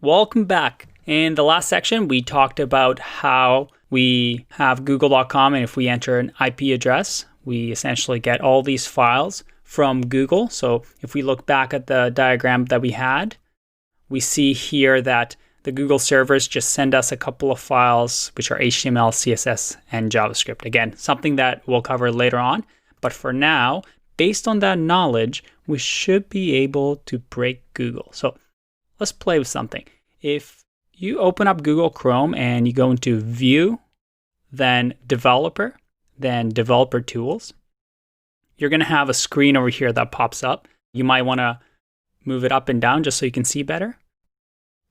Welcome back. In the last section, we talked about how we have google.com, and if we enter an IP address, we essentially get all these files from Google. So if we look back at the diagram that we had, we see here that the Google servers just send us a couple of files, which are HTML, CSS, and JavaScript. Again, something that we'll cover later on. But for now, based on that knowledge, we should be able to break Google. So let's play with something. If you open up Google Chrome and you go into View, then Developer, then Developer Tools, you're going to have a screen over here that pops up. You might want to move it up and down just so you can see better.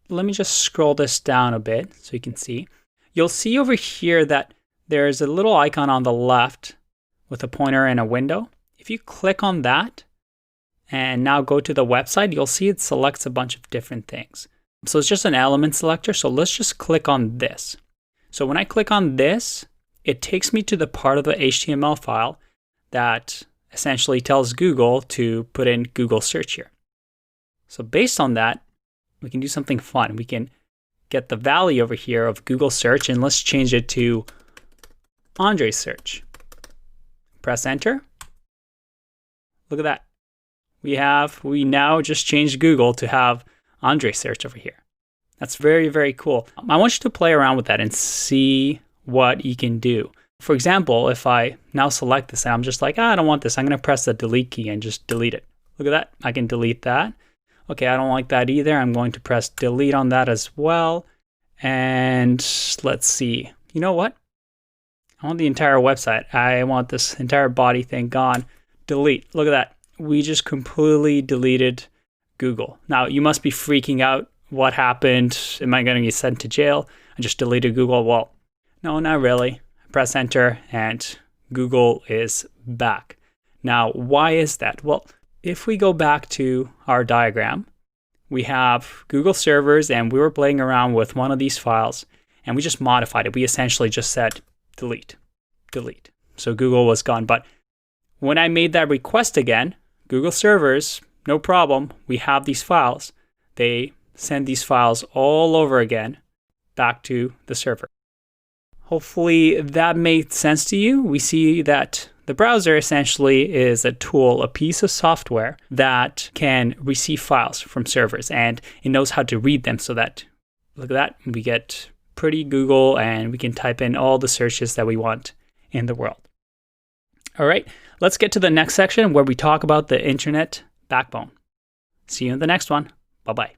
Let me just scroll this down a bit so you can see. You'll see over here that there's a little icon on the left with a pointer and a window. If you click on that and now go to the website, you'll see it selects a bunch of different things. So it's just an element selector. So let's just click on this. So when I click on this, it takes me to the part of the HTML file that essentially tells Google to put in Google search here. So based on that, we can do something fun. We can get the value over here of Google search, and let's change it to Andre search. Press enter. Look at that. We now just changed Google to have Andre search over here. That's very, very cool. I want you to play around with that and see what you can do. For example, if I now select this and I'm just like, I don't want this, I'm going to press the delete key and just delete it. Look at that. I can delete that. Okay, I don't like that either. I'm going to press delete on that as well. And let's see. You know what? I want the entire website. I want this entire body thing gone. Delete. Look at that. We just completely deleted Google. Now, you must be freaking out. What happened? Am I going to get sent to jail? I just deleted Google. Well, no, not really. Press enter and Google is back. Now, why is that? Well, if we go back to our diagram, we have Google servers and we were playing around with one of these files and we just modified it. We essentially just said delete, delete. So Google was gone. But when I made that request again, Google servers, no problem. We have these files. They send these files all over again back to the server. Hopefully that made sense to you. We see that the browser essentially is a tool, a piece of software that can receive files from servers, and it knows how to read them so that, look at that, we get pretty Google and we can type in all the searches that we want in the world. All right, let's get to the next section where we talk about the internet backbone. See you in the next one. Bye-bye.